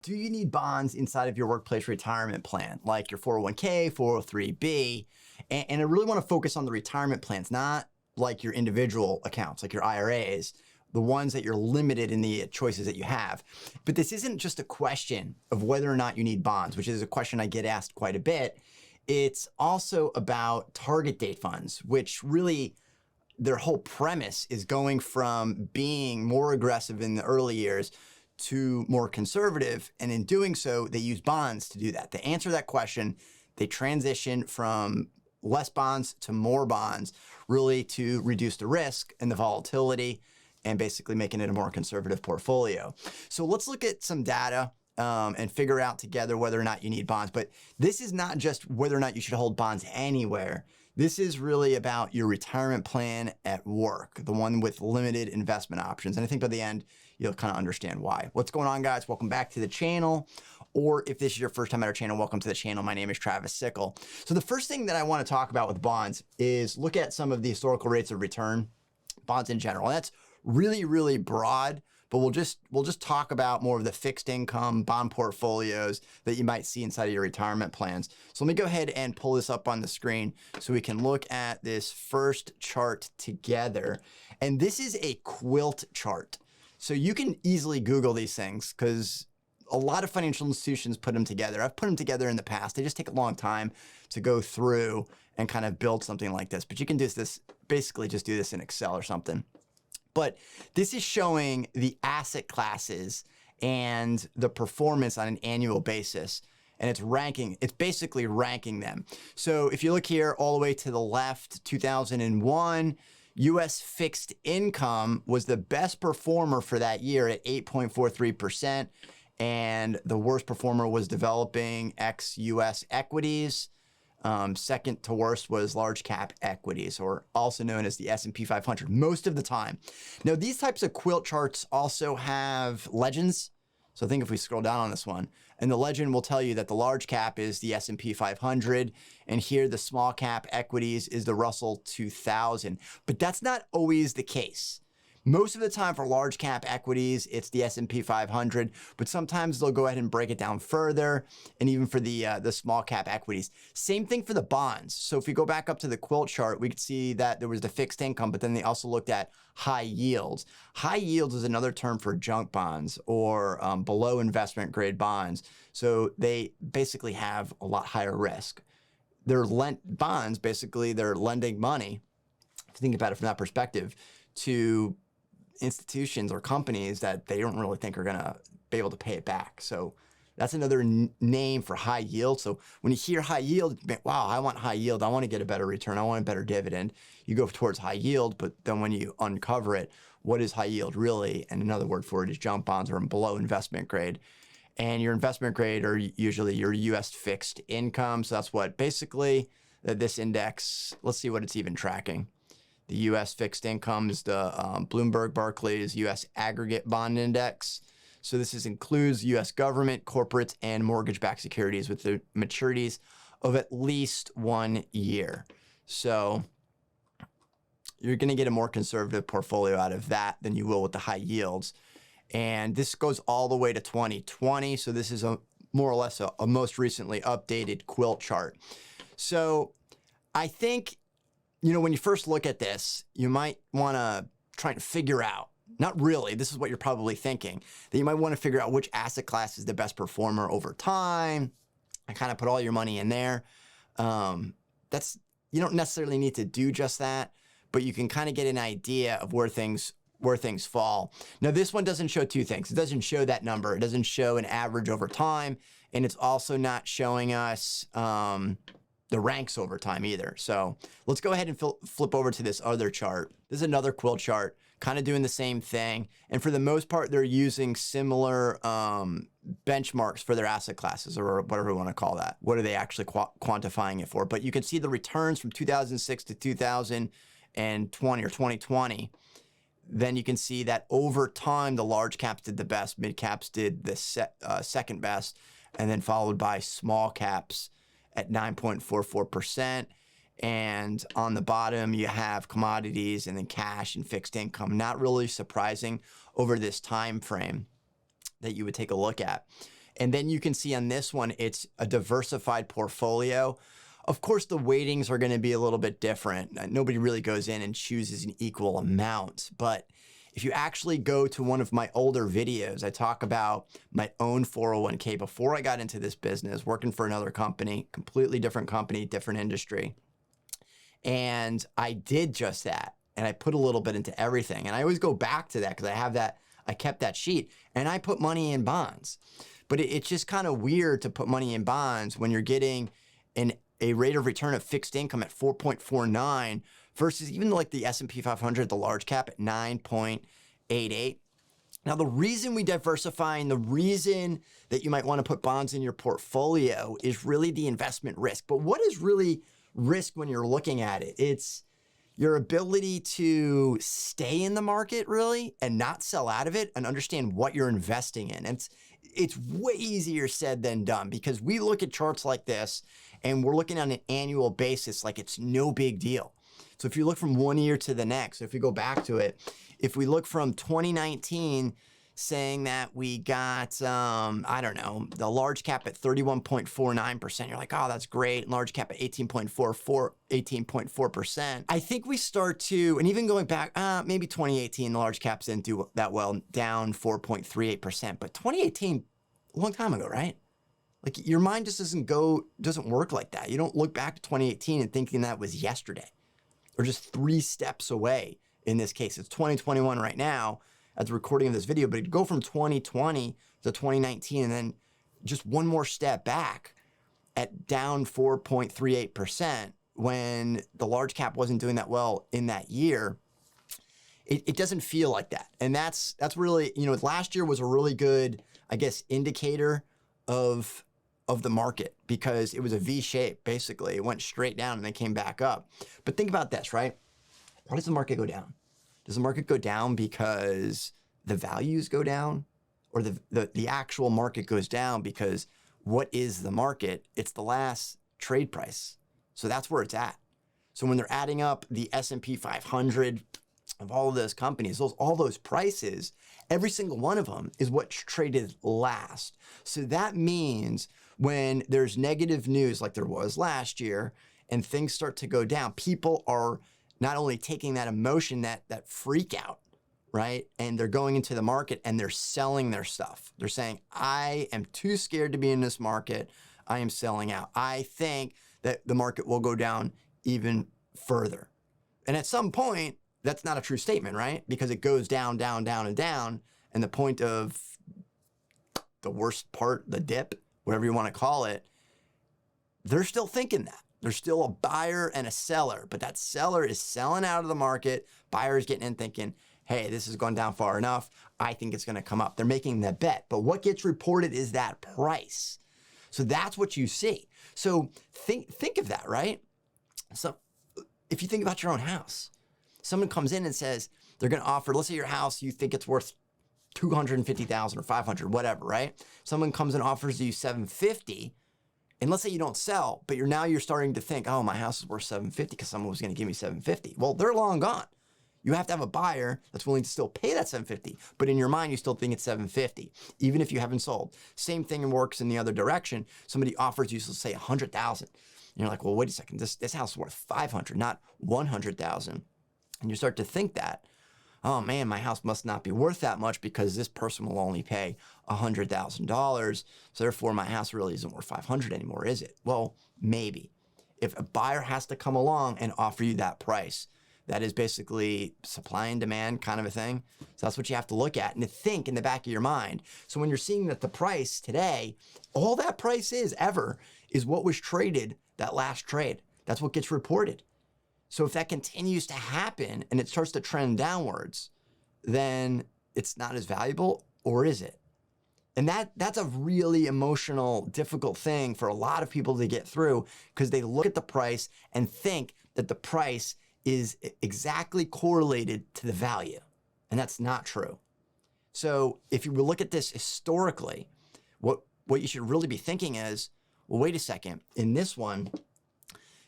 Do you need bonds inside of your workplace retirement plan, like your 401k, 403b? And I really want to focus on the retirement plans, not like your individual accounts, like your IRAs, the ones that you're limited in the choices that you have. But this isn't just a question of whether or not you need bonds, which is a question I get asked quite a bit. It's also about target date funds, which really their whole premise is going from being more aggressive in the early years to more conservative. And in doing so, they use bonds to do that. To answer that question, they transition from less bonds to more bonds, really to reduce the risk and the volatility and basically making it a more conservative portfolio. So let's look at some data and figure out together whether or not you need bonds. But this is not just whether or not you should hold bonds anywhere. This is really about your retirement plan at work, the one with limited investment options. And I think by the end, you'll kind of understand why. What's going on, guys? Welcome back to the channel. Or if this is your first time at our channel, welcome to the channel. My name is Travis Sickle. So the first thing that I want to talk about with bonds is look at some of the historical rates of return, bonds in general. And that's really, really broad, but we'll just talk about more of the fixed income bond portfolios that you might see inside of your retirement plans. So let me go ahead and pull this up on the screen so we can look at this first chart together. And this is a quilt chart. So you can easily Google these things because a lot of financial institutions put them together. I've put them together in the past. They just take a long time to go through and kind of build something like this. But you can do this, basically just do this in Excel or something. But this is showing the asset classes and the performance on an annual basis. And it's basically ranking them. So if you look here all the way to the left, 2001, US fixed income was the best performer for that year at 8.43%. And the worst performer was developing ex-US equities. Second to worst was large cap equities, or also known as the S&P 500, most of the time. Now, these types of quilt charts also have legends. So I think if we scroll down on this one, and the legend will tell you that the large cap is the S&P 500, and here the small cap equities is the Russell 2000. But that's not always the case. Most of the time for large cap equities, it's the S&P 500, but sometimes they'll go ahead and break it down further, and even for the small cap equities. Same thing for the bonds. So if we go back up to the quilt chart, we could see that there was the fixed income, but then they also looked at high yields. High yields is another term for junk bonds or below investment grade bonds. So they basically have a lot higher risk. They're bonds, basically, they're lending money, if you think about it from that perspective, to institutions or companies that they don't really think are going to be able to pay it back. So that's another name for high yield. So when you hear high yield, wow, I want high yield. I want to get a better return. I want a better dividend. You go towards high yield, but then when you uncover it, what is high yield really? And another word for it is junk bonds or below investment grade. And your investment grade are usually your US fixed income. So that's what basically this index, let's see what it's even tracking. The U.S. fixed income is the Bloomberg Barclays U.S. Aggregate Bond Index. So this includes U.S. government, corporates, and mortgage-backed securities with the maturities of at least 1 year. So you're going to get a more conservative portfolio out of that than you will with the high yields. And this goes all the way to 2020. So this is more or less a most recently updated quilt chart. So I think, when you first look at this, you might want to try and figure out, not really, this is what you're probably thinking, that you might want to figure out which asset class is the best performer over time and kind of put all your money in there. You don't necessarily need to do just that, but you can kind of get an idea of where things fall. Now, this one doesn't show two things. It doesn't show that number. It doesn't show an average over time, and it's also not showing us the ranks over time either. So let's go ahead and flip over to this other chart. This is another quilt chart, kind of doing the same thing. And for the most part, they're using similar benchmarks for their asset classes, or whatever we want to call that. What are they actually quantifying it for? But you can see the returns from 2006 to 2020 or 2020. Then you can see that over time, the large caps did the best, mid caps did the second best, and then followed by small caps at 9.44%. And on the bottom, you have commodities and then cash and fixed income. Not really surprising over this time frame that you would take a look at. And then you can see on this one, it's a diversified portfolio. Of course, the weightings are going to be a little bit different. Nobody really goes in and chooses an equal amount. But if you actually go to one of my older videos, I talk about my own 401k before I got into this business, working for another company, completely different company, different industry. And I did just that. And I put a little bit into everything. And I always go back to that because I kept that sheet and I put money in bonds. But it's just kind of weird to put money in bonds when you're getting a rate of return of fixed income at 4.49 versus even like the S&P 500, the large cap at 9.88. Now, the reason we diversify and the reason that you might want to put bonds in your portfolio is really the investment risk. But what is really risk when you're looking at it? It's your ability to stay in the market really and not sell out of it and understand what you're investing in. And it's way easier said than done because we look at charts like this and we're looking on an annual basis like it's no big deal. So if you look from one year to the next, if we go back to it, if we look from 2019 saying that we got, I don't know, the large cap at 31.49%. You're like, oh, that's great. Large cap at 18.4%. I think we start to, and even going back, maybe 2018, the large caps didn't do that well, down 4.38%. But 2018, a long time ago, right? Like your mind just doesn't work like that. You don't look back to 2018 and thinking that was yesterday or just 3 steps away. In this case, it's 2021 right now at the recording of this video, but it'd go from 2020 to 2019 and then just one more step back at down 4.38% when the large cap wasn't doing that well in that year. It doesn't feel like that. And that's really, last year was a really good, I guess, indicator of the market because it was a V shape, basically. It went straight down and then came back up. But think about this, right? Why does the market go down? Does the market go down because the values go down or the actual market goes down because what is the market? It's the last trade price. So that's where it's at. So when they're adding up the S&P 500 of all of those companies, all those prices, every single one of them is what's traded last. So that means when there's negative news like there was last year and things start to go down, people are not only taking that emotion, that freak out, right? And they're going into the market and they're selling their stuff. They're saying, I am too scared to be in this market. I am selling out. I think that the market will go down even further. And at some point, that's not a true statement, right? Because it goes down, down, down, and down. And the point of the worst part, the dip, whatever you want to call it, they're still thinking that. There's still a buyer and a seller, but that seller is selling out of the market. Buyer is getting in thinking, hey, this has gone down far enough. I think it's going to come up. They're making the bet. But what gets reported is that price. So that's what you see. So think of that, right? So if you think about your own house, someone comes in and says they're going to offer, let's say your house, you think it's worth $250,000 or $500,000, whatever, right? Someone comes and offers you $750,000. And let's say you don't sell, but you're starting to think, oh, my house is worth $750,000 because someone was going to give me $750,000. Well, they're long gone. You have to have a buyer that's willing to still pay that $750,000, but in your mind, you still think it's $750,000, even if you haven't sold. Same thing works in the other direction. Somebody offers you, so say $100,000. And you're like, well, wait a second, this house is worth $500,000, not $100,000. And you start to think that, oh man, my house must not be worth that much because this person will only pay $100,000. So therefore my house really isn't worth $500,000 anymore, is it? Well, maybe. If a buyer has to come along and offer you that price, that is basically supply and demand kind of a thing. So that's what you have to look at and to think in the back of your mind. So when you're seeing that the price today, all that price is what was traded that last trade. That's what gets reported. So if that continues to happen and it starts to trend downwards, then it's not as valuable, or is it? And that's a really emotional, difficult thing for a lot of people to get through because they look at the price and think that the price is exactly correlated to the value. And that's not true. So if you look at this historically, what you should really be thinking is, well, wait a second. In this one,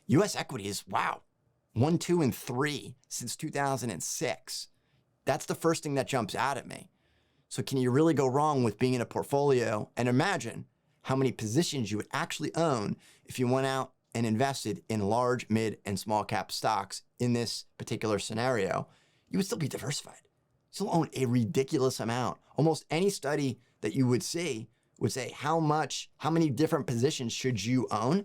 U.S. equities, wow. 1, 2, and 3 since 2006. That's the first thing that jumps out at me. So can you really go wrong with being in a portfolio? And imagine how many positions you would actually own if you went out and invested in large, mid, and small cap stocks in this particular scenario. You would still be diversified. Still own a ridiculous amount. Almost any study that you would see would say how many different positions should you own?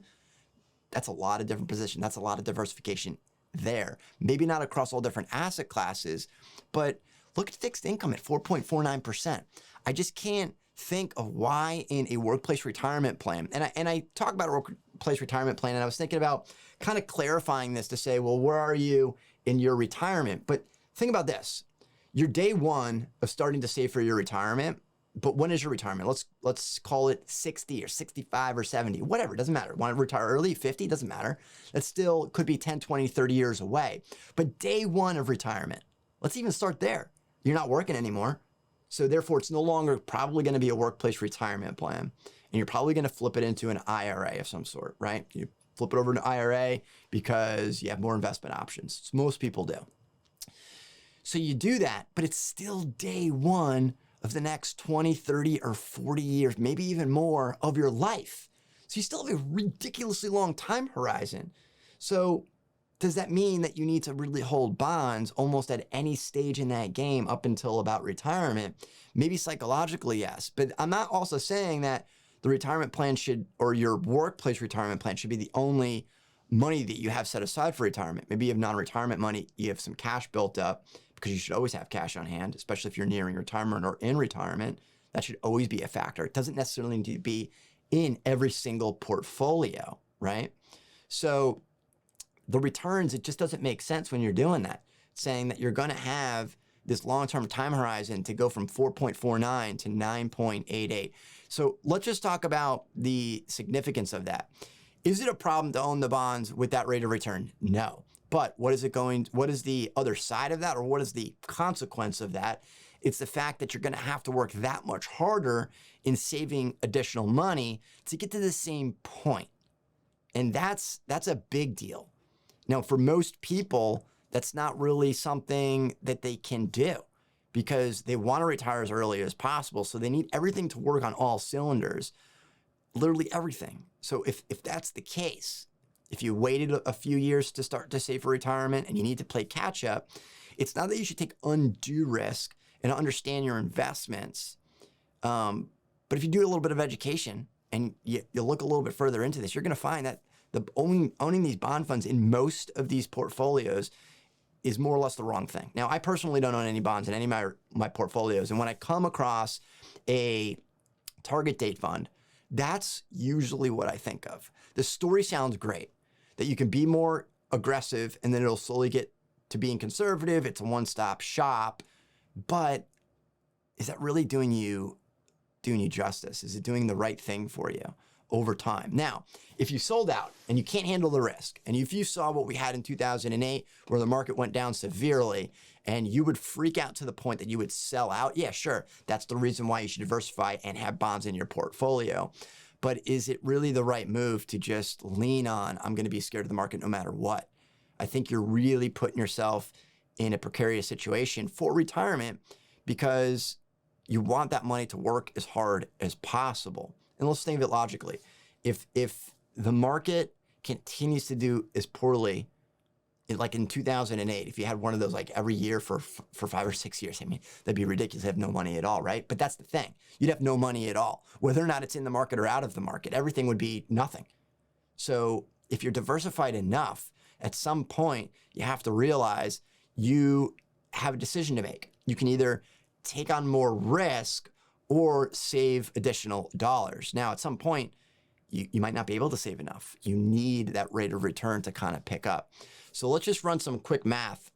That's a lot of different positions. That's a lot of diversification there. Maybe not across all different asset classes, but look at fixed income at 4.49%. I just can't think of why in a workplace retirement plan, and I talk about a workplace retirement plan, and I was thinking about kind of clarifying this to say, well, where are you in your retirement? But think about this. You're day one of starting to save for your retirement, but when is your retirement? Let's call it 60 or 65 or 70, whatever, it doesn't matter. Want to retire early, 50, doesn't matter. That still could be 10, 20, 30 years away. But day one of retirement, let's even start there. You're not working anymore. So therefore, it's no longer probably going to be a workplace retirement plan. And you're probably going to flip it into an IRA of some sort, right? You flip it over to an IRA because you have more investment options. So most people do. So you do that, but it's still day one of the next 20, 30, or 40 years, maybe even more of your life. So you still have a ridiculously long time horizon. So does that mean that you need to really hold bonds almost at any stage in that game up until about retirement? Maybe psychologically, yes. But I'm not also saying that the retirement plan should, or your workplace retirement plan should be the only money that you have set aside for retirement. Maybe you have non-retirement money, you have some cash built up, because you should always have cash on hand, especially if you're nearing retirement or in retirement. That should always be a factor. It doesn't necessarily need to be in every single portfolio, right? So the returns, it just doesn't make sense when you're doing that, saying that you're going to have this long-term time horizon to go from 4.49 to 9.88. So let's just talk about the significance of that. Is it a problem to own the bonds with that rate of return? No. But what is the other side of that, or what is the consequence of that? It's the fact that you're going to have to work that much harder in saving additional money to get to the same point. And that's a big deal. Now, for most people, that's not really something that they can do because they want to retire as early as possible. So they need everything to work on all cylinders, literally everything. So if that's the case, if you waited a few years to start to save for retirement and you need to play catch up, it's not that you should take undue risk and understand your investments. But if you do a little bit of education and you look a little bit further into this, you're going to find that owning these bond funds in most of these portfolios is more or less the wrong thing. Now, I personally don't own any bonds in any of my portfolios. And when I come across a target date fund, that's usually what I think of. The story sounds great, that you can be more aggressive and then it'll slowly get to being conservative. It's a one-stop shop. But is that really doing you justice? Is it doing the right thing for you over time? Now, if you sold out and you can't handle the risk, and if you saw what we had in 2008 where the market went down severely and you would freak out to the point that you would sell out, yeah, sure, that's the reason why you should diversify and have bonds in your portfolio. But is it really the right move to just lean on, I'm going to be scared of the market no matter what? I think you're really putting yourself in a precarious situation for retirement because you want that money to work as hard as possible. And let's think of it logically. If the market continues to do as poorly, like in 2008, if you had one of those like every year for 5 or 6 years, I mean, that'd be ridiculous to have no money at all, right? But that's the thing. You'd have no money at all. Whether or not it's in the market or out of the market, everything would be nothing. So if you're diversified enough, at some point, you have to realize you have a decision to make. You can either take on more risk or save additional dollars. Now, at some point, you might not be able to save enough. You need that rate of return to kind of pick up. So let's just run some quick math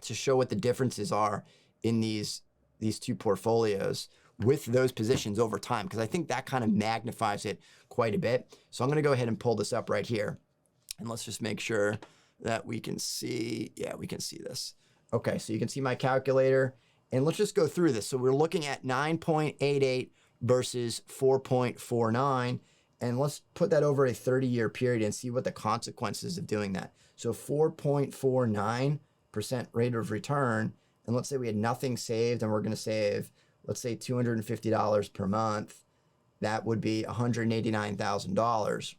to show what the differences are in these two portfolios with those positions over time, because I think that kind of magnifies it quite a bit. So I'm going to go ahead and pull this up right here. And let's just make sure that we can see. Yeah, we can see this. Okay, so you can see my calculator. And let's just go through this. So we're looking at 9.88 versus 4.49. And let's put that over a 30-year period and see what the consequences of doing that. So 4.49% rate of return. And let's say we had nothing saved and we're going to save let's say $250 per month, that would be $189,000.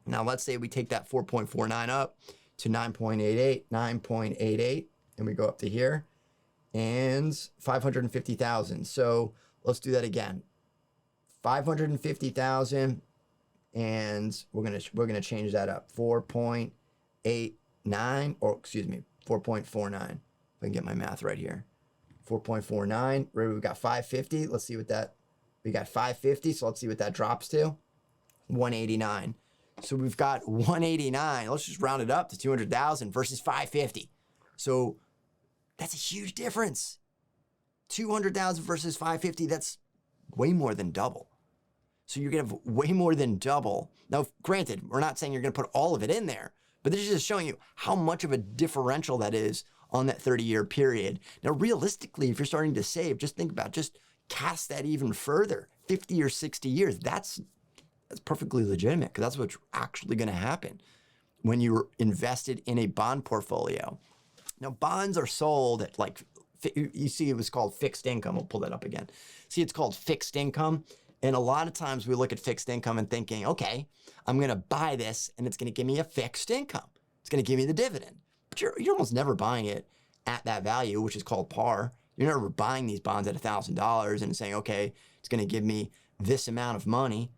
Now, let's say we take that 4.49 up to 9.88, and we go up to here, and 550,000. So let's do that again. 550,000, and we're gonna change that up. 4.89, or excuse me, 4.49. If I can get my math right here. 4.49. We've got 550. Let's see what that. We got 550. So let's see what that drops to. 189. So we've got 189. Let's just round it up to 200,000 versus 550. So that's a huge difference. 200,000 versus 550. That's way more than double. So you're gonna have way more than double. Now, granted, we're not saying you're gonna put all of it in there, but this is just showing you how much of a differential that is on that 30-year period. Now, realistically, if you're starting to save, just think about, just cast that even further, 50 or 60 years. That's perfectly legitimate, because that's what's actually going to happen when you're invested in a bond portfolio. Now, bonds are sold at, like, you see it was called fixed income. We'll pull that up again. See, it's called fixed income. And a lot of times we look at fixed income and thinking, okay, I'm going to buy this and it's going to give me a fixed income. It's going to give me the dividend. But you're almost never buying it at that value, which is called par. You're never buying these bonds at $1,000 and saying, okay, it's going to give me this amount of money,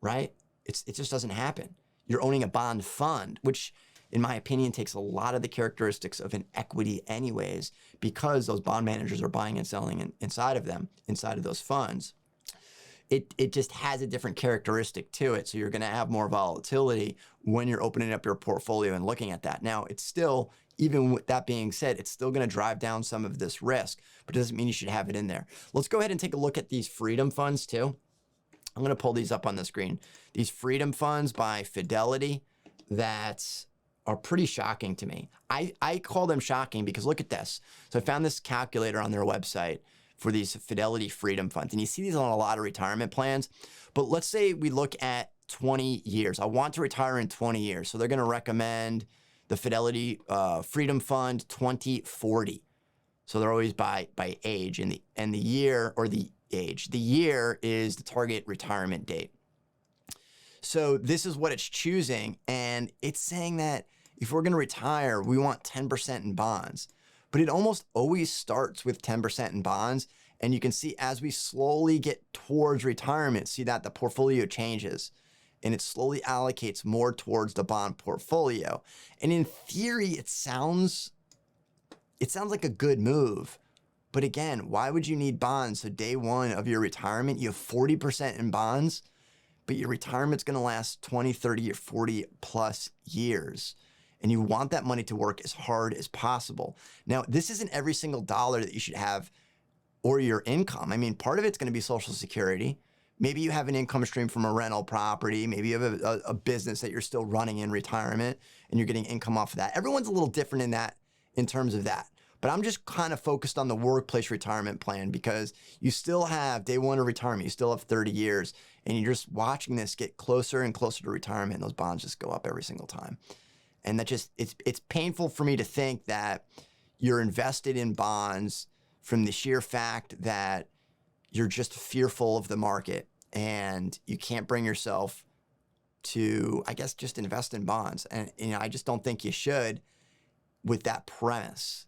right? It just doesn't happen. You're owning a bond fund, which in my opinion takes a lot of the characteristics of an equity anyways, because those bond managers are buying and selling inside of them, inside of those funds. It just has a different characteristic to it. So you're going to have more volatility when you're opening up your portfolio and looking at that. Now, it's still, even with that being said, it's still going to drive down some of this risk, but it doesn't mean you should have it in there. Let's go ahead and take a look at these freedom funds too. I'm going to pull these up on the screen. These freedom funds by Fidelity that are pretty shocking to me. I call them shocking because look at this. So I found this calculator on their website for these Fidelity Freedom Funds. And you see these on a lot of retirement plans. But let's say we look at 20 years. I want to retire in 20 years. So they're going to recommend the Fidelity Freedom Fund 2040. So they're always by age, and the year, or the age. The year is the target retirement date. So this is what it's choosing. And it's saying that if we're going to retire, we want 10% in bonds. But it almost always starts with 10% in bonds. And you can see as we slowly get towards retirement, see that the portfolio changes and it slowly allocates more towards the bond portfolio. And in theory, it sounds like a good move. But again, why would you need bonds? So day one of your retirement, you have 40% in bonds, but your retirement's going to last 20, 30, or 40 plus years. And you want that money to work as hard as possible. Now, this isn't every single dollar that you should have or your income. I mean, part of it's going to be Social Security. Maybe you have an income stream from a rental property. Maybe you have a business that you're still running in retirement and you're getting income off of that. Everyone's a little different in terms of that. But I'm just kind of focused on the workplace retirement plan because you still have day one of retirement. You still have 30 years and you're just watching this get closer and closer to retirement. And those bonds just go up every single time. And that just, it's painful for me to think that you're invested in bonds from the sheer fact that you're just fearful of the market and you can't bring yourself to, I guess, just invest in bonds. And I just don't think you should with that premise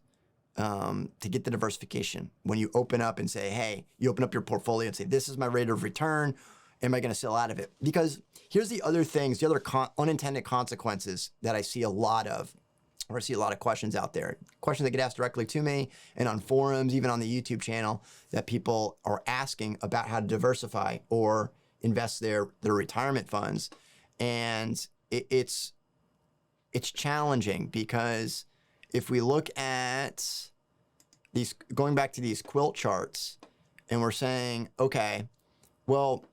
to get the diversification. When you open up and say, hey, you open up your portfolio and say, this is my rate of return. Am I going to sell out of it? Because here's the other things, the other unintended consequences that I see a lot of, or I see a lot of questions out there, questions that get asked directly to me and on forums, even on the YouTube channel, that people are asking about how to diversify or invest their retirement funds. And it's challenging because if we look at these, going back to these quilt charts, and we're saying, okay, well,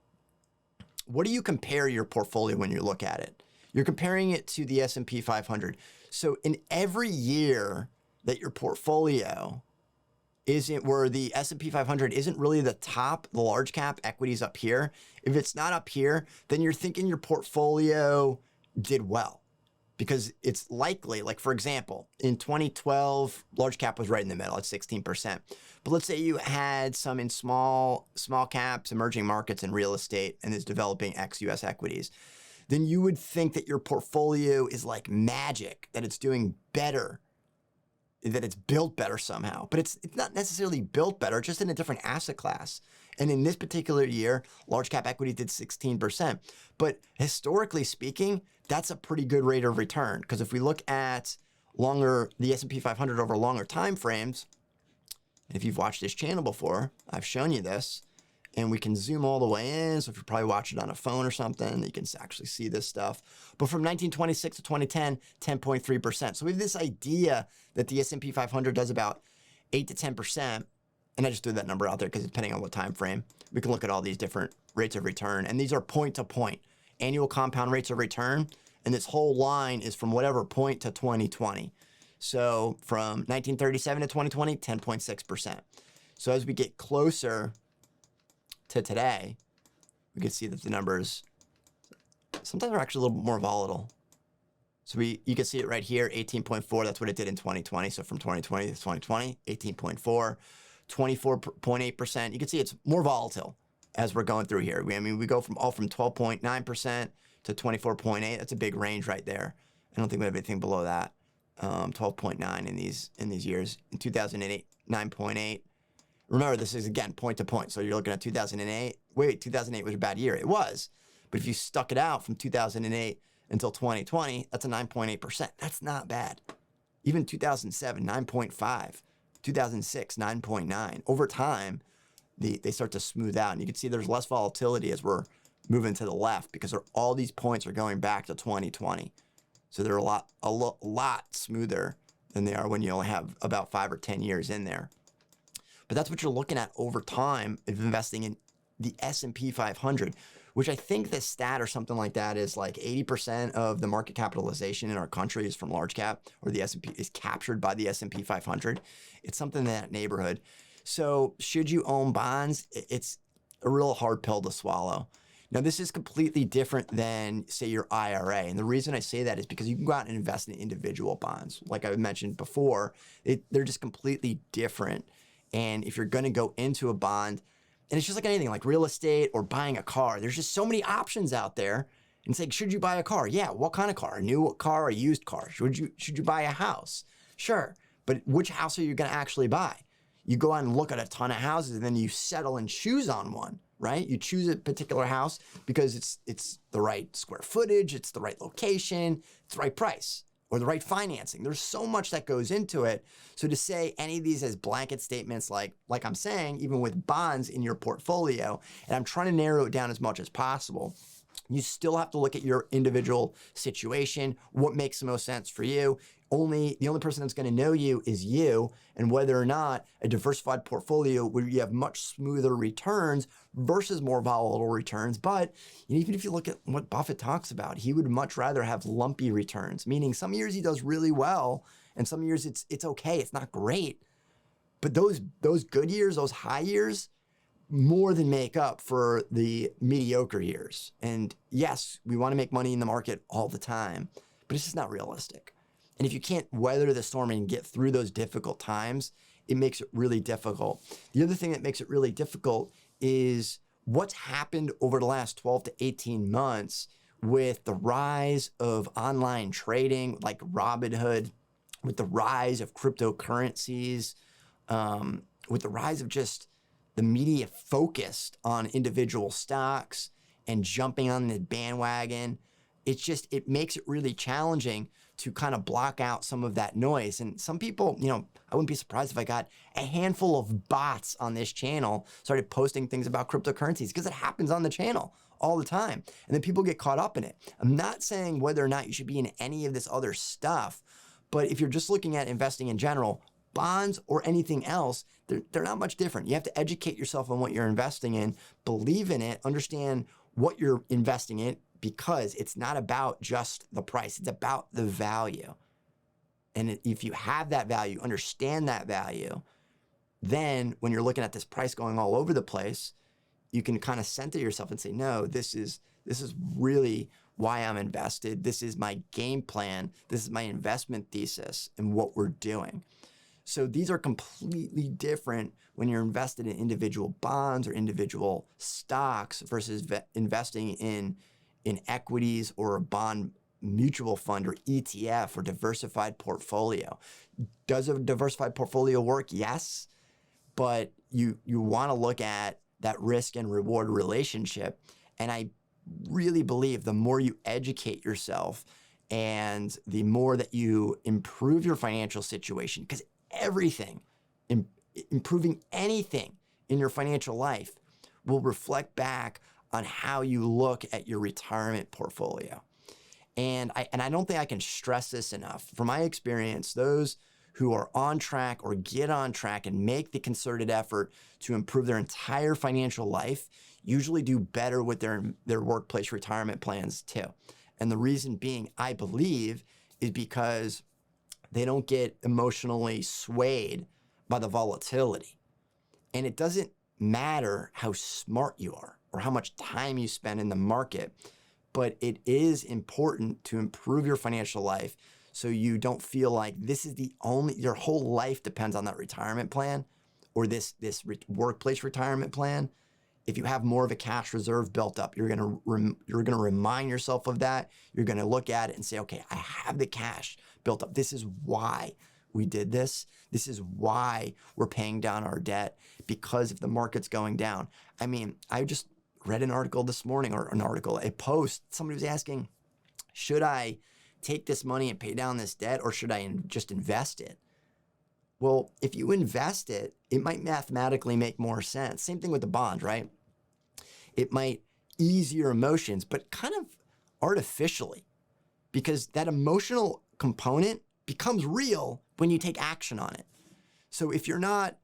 what do you compare your portfolio when you look at it? You're comparing it to the S&P 500. So in every year that your portfolio isn't, where the S&P 500 isn't really the top, the large cap equities up here, if it's not up here, then you're thinking your portfolio did well. because it's likely, like for example, in 2012, large cap was right in the middle at 16%. But let's say you had some in small caps, emerging markets, and real estate, and is developing ex-US equities. Then you would think that your portfolio is like magic, that it's doing better, that it's built better somehow. But it's not necessarily built better, just in a different asset class. And in this particular year, large cap equity did 16%. But historically speaking, that's a pretty good rate of return. Because if we look at the S&P 500 over longer time frames, and if you've watched this channel before, I've shown you this, and we can zoom all the way in. So if you're probably watching it on a phone or something, you can actually see this stuff. But from 1926 to 2010, 10.3%. So we have this idea that the S&P 500 does about 8 to 10%. And I just threw that number out there because depending on what time frame, we can look at all these different rates of return. And these are point to point, annual compound rates of return. And this whole line is from whatever point to 2020. So from 1937 to 2020, 10.6%. So as we get closer to today, we can see that the numbers sometimes are actually a little bit more volatile. So you can see it right here, 18.4. That's what it did in 2020. So from 2020 to 2020, 18.4, 24.8%. You can see it's more volatile as we're going through here. We go from 12.9% to 24.8. That's a big range right there. I don't think we have anything below that. 12.9 in these years. In 2008, 9.8. Remember, this is, again, point to point. So you're looking at 2008. Wait, 2008 was a bad year. It was. But if you stuck it out from 2008 until 2020, that's a 9.8%. That's not bad. Even 2007, 9.5. 2006, 9.9. Over time, they start to smooth out. And you can see there's less volatility as we're moving to the left because all these points are going back to 2020. So they're a lot smoother than they are when you only have about 5 or 10 years in there. But that's what you're looking at over time of investing in the S&P 500, which I think the stat or something like that is like 80% of the market capitalization in our country is from large cap, or the S&P is captured by the S&P 500. It's something in that neighborhood. So should you own bonds? It's a real hard pill to swallow. Now, this is completely different than, say, your IRA. And the reason I say that is because you can go out and invest in individual bonds. Like I mentioned before, they're just completely different. And if you're going to go into a bond, and it's just like anything, like real estate or buying a car, there's just so many options out there. And it's like, should you buy a car? Yeah, what kind of car? A new car, a used car? Should you buy a house? Sure, but which house are you going to actually buy? You go out and look at a ton of houses, and then you settle and choose on one, right? You choose a particular house because it's the right square footage, it's the right location, it's the right price, or the right financing. There's so much that goes into it. So to say any of these as blanket statements, like I'm saying, even with bonds in your portfolio, and I'm trying to narrow it down as much as possible, you still have to look at your individual situation, what makes the most sense for you. The only person that's going to know you is you, and whether or not a diversified portfolio where you have much smoother returns versus more volatile returns. But even if you look at what Buffett talks about, he would much rather have lumpy returns, meaning some years he does really well, and some years it's okay, it's not great. But those good years, those high years, more than make up for the mediocre years. And yes, we want to make money in the market all the time, but it's just not realistic. And if you can't weather the storm and get through those difficult times, it makes it really difficult. The other thing that makes it really difficult is what's happened over the last 12 to 18 months with the rise of online trading like Robinhood, with the rise of cryptocurrencies, with the rise of just the media focused on individual stocks and jumping on the bandwagon. It makes it really challenging to kind of block out some of that noise. And some people, I wouldn't be surprised if I got a handful of bots on this channel started posting things about cryptocurrencies, because it happens on the channel all the time. And then people get caught up in it. I'm not saying whether or not you should be in any of this other stuff, but if you're just looking at investing in general, bonds or anything else, they're not much different. You have to educate yourself on what you're investing in, believe in it, understand what you're investing in, because it's not about just the price, it's about the value. And if you have that value, understand that value, then when you're looking at this price going all over the place, you can kind of center yourself and say, no, this is This is really why I'm invested. This is my game plan. This is my investment thesis and what we're doing. So these are completely different when you're invested in individual bonds or individual stocks versus investing in equities or a bond mutual fund or ETF or diversified portfolio. Does a diversified portfolio work? Yes, but you want to look at that risk and reward relationship. And I really believe the more you educate yourself and the more that you improve your financial situation, because everything, improving anything in your financial life will reflect back on how you look at your retirement portfolio. And I don't think I can stress this enough. From my experience, those who are on track or get on track and make the concerted effort to improve their entire financial life usually do better with their workplace retirement plans too. And the reason being, I believe, is because they don't get emotionally swayed by the volatility. And it doesn't matter how smart you are or how much time you spend in the market, but it is important to improve your financial life so you don't feel like this is your whole life depends on that retirement plan or this workplace retirement plan. If you have more of a cash reserve built up, you're gonna remind yourself of that. You're gonna look at it and say, okay, I have the cash built up. This is why we did this. This is why we're paying down our debt, because if the market's going down. I mean, I just read an article this morning, a post. Somebody was asking, should I take this money and pay down this debt, or should I just invest it? Well, if you invest it, it might mathematically make more sense. Same thing with the bond, right? It might ease your emotions, but kind of artificially, because that emotional component becomes real when you take action on it. So if you're not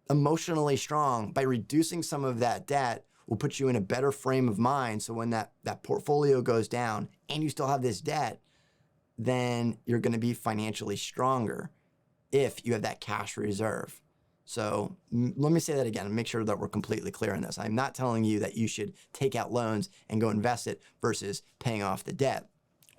emotionally strong, by reducing some of that debt will put you in a better frame of mind. So when that portfolio goes down and you still have this debt, then you're going to be financially stronger if you have that cash reserve. So let me say that again and make sure that we're completely clear on this. I'm not telling you that you should take out loans and go invest it versus paying off the debt.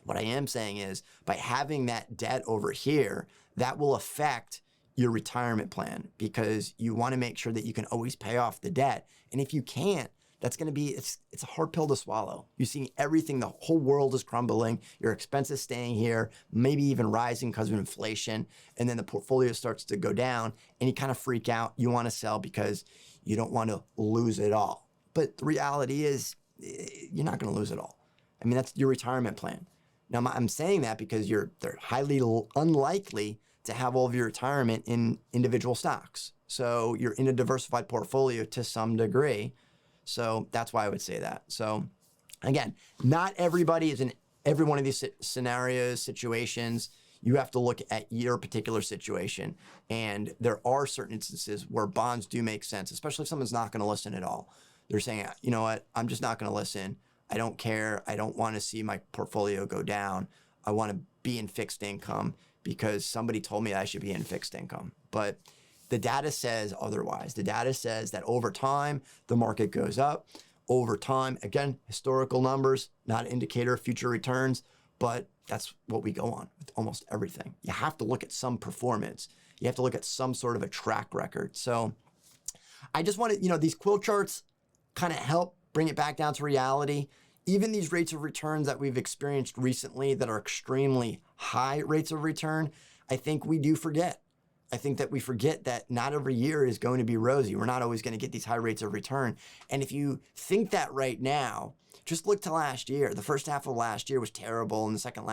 What I am saying is by having that debt over here, that will affect your retirement plan, because you want to make sure that you can always pay off the debt. And if you can't, that's going to be, it's a hard pill to swallow. You're seeing everything, the whole world is crumbling, your expenses staying here, maybe even rising because of inflation, and then the portfolio starts to go down and you kind of freak out. You want to sell because you don't want to lose it all. But the reality is you're not going to lose it all. I mean, that's your retirement plan. Now, I'm saying that because they're highly unlikely to have all of your retirement in individual stocks. So you're in a diversified portfolio to some degree. So that's why I would say that. So again, not everybody is in every one of these scenarios, situations. You have to look at your particular situation. And there are certain instances where bonds do make sense, especially if someone's not going to listen at all. They're saying, you know what, I'm just not going to listen. I don't care. I don't want to see my portfolio go down. I want to be in fixed income because somebody told me I should be in fixed income. But the data says otherwise. The data says that over time, the market goes up. Over time, again, historical numbers, not an indicator of future returns, but that's what we go on with almost everything. You have to look at some performance. You have to look at some sort of a track record. So I just wanted, these quill charts kind of help bring it back down to reality. Even these rates of returns that we've experienced recently that are extremely high rates of return, I think we do forget. I think that we forget that not every year is going to be rosy. We're not always going to get these high rates of return. And if you think that right now, just look to last year. The first half of last year was terrible, and the second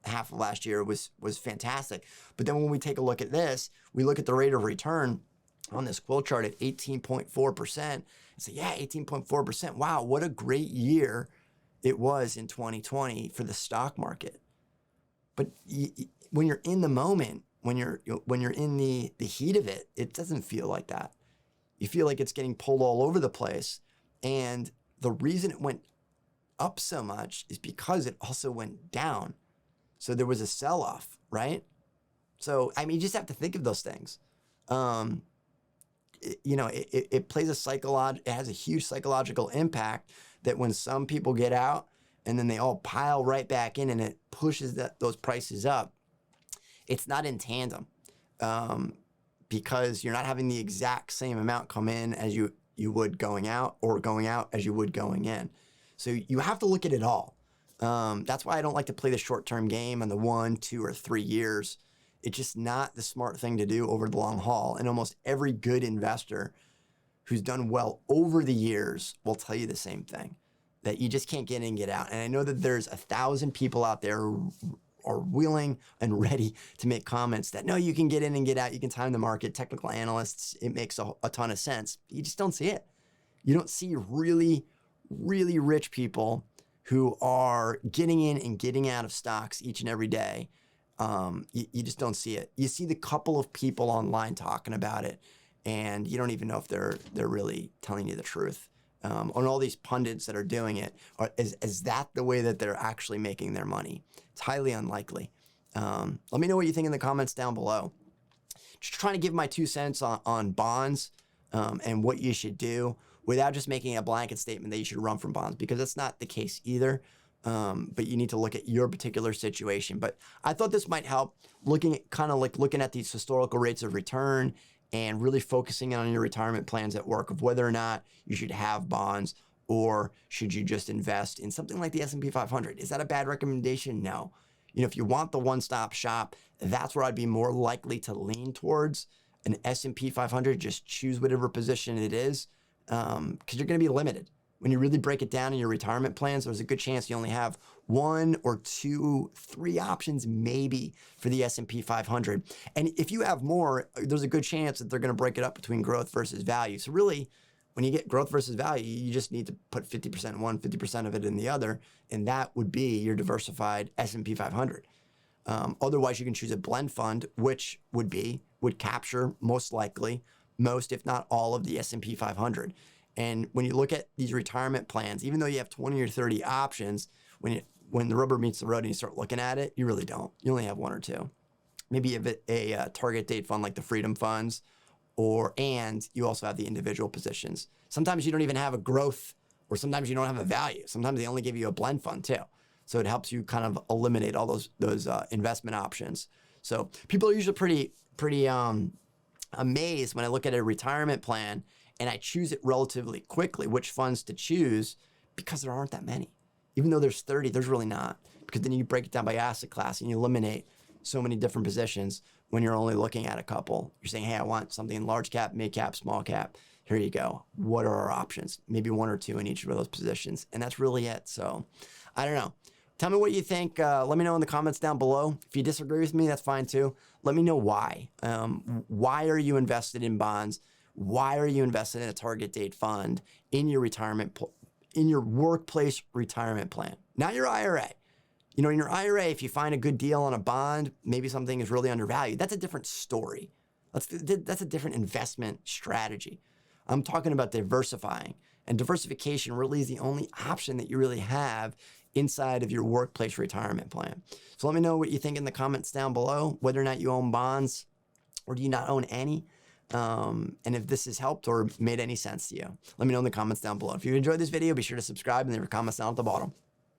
half of last year was fantastic. But then when we take a look at this, we look at the rate of return on this quill chart at 18.4%, and say, yeah, 18.4%. Wow, what a great year it was in 2020 for the stock market. But when you're in the moment, when you're in the heat of it, it doesn't feel like that. You feel like it's getting pulled all over the place. And the reason it went up so much is because it also went down. So there was a sell-off, right? So, I mean, you just have to think of those things. It plays it has a huge psychological impact that when some people get out and then they all pile right back in and it pushes those prices up, it's not in tandem, because you're not having the exact same amount come in as you would going out, or going out as you would going in. So you have to look at it all. That's why I don't like to play the short-term game on the 1, 2, or 3 years. It's just not the smart thing to do over the long haul. And almost every good investor who's done well over the years will tell you the same thing, that you just can't get in and get out. And I know that there's 1,000 people out there who are willing and ready to make comments that, no, you can get in and get out, you can time the market, technical analysts, it makes a ton of sense. You just don't see it. You don't see really, really rich people who are getting in and getting out of stocks each and every day. You just don't see it. You see the couple of people online talking about it, and you don't even know if they're really telling you the truth. On all these pundits that are doing it, is that the way that they're actually making their money? It's highly unlikely. Let me know what you think in the comments down below. Just trying to give my 2 cents on bonds and what you should do, without just making a blanket statement that you should run from bonds, because that's not the case either. But you need to look at your particular situation. But I thought this might help, looking at these historical rates of return and really focusing on your retirement plans at work, of whether or not you should have bonds or should you just invest in something like the S&P 500. Is that a bad recommendation? No. If you want the one-stop shop, that's where I'd be more likely to lean towards an S&P 500. Just choose whatever position it is, because you're going to be limited. When you really break it down in your retirement plans, there's a good chance you only have 1 or 2, 3 options maybe for the S&P 500. And if you have more, there's a good chance that they're going to break it up between growth versus value. So really, when you get growth versus value, you just need to put 50% in one, 50% of it in the other, and that would be your diversified S&P 500. Otherwise, you can choose a blend fund, which would capture most likely most, if not all, of the S&P 500. And when you look at these retirement plans, even though you have 20 or 30 options, when the rubber meets the road and you start looking at it, you really don't. You only have 1 or 2. Maybe you have a target date fund like the Freedom Funds, and you also have the individual positions. Sometimes you don't even have a growth, or sometimes you don't have a value. Sometimes they only give you a blend fund too. So it helps you kind of eliminate all those investment options. So people are usually pretty amazed when I look at a retirement plan and I choose it relatively quickly, which funds to choose, because there aren't that many. Even though there's 30, there's really not, because then you break it down by asset class and you eliminate so many different positions when you're only looking at a couple. You're saying, hey, I want something in large cap, mid cap, small cap. Here you go. What are our options? Maybe 1 or 2 in each of those positions. And that's really it. So I don't know. Tell me what you think. Let me know in the comments down below. If you disagree with me, that's fine too. Let me know why. Why are you invested in bonds? Why are you invested in a target date fund in your in your workplace retirement plan? Not your IRA. In your IRA, if you find a good deal on a bond, maybe something is really undervalued. That's a different story. That's a different investment strategy. I'm talking about diversifying. And diversification really is the only option that you really have inside of your workplace retirement plan. So let me know what you think in the comments down below, whether or not you own bonds or do you not own any. And if this has helped or made any sense to you. Let me know in the comments down below. If you enjoyed this video, be sure to subscribe and leave your comments down at the bottom.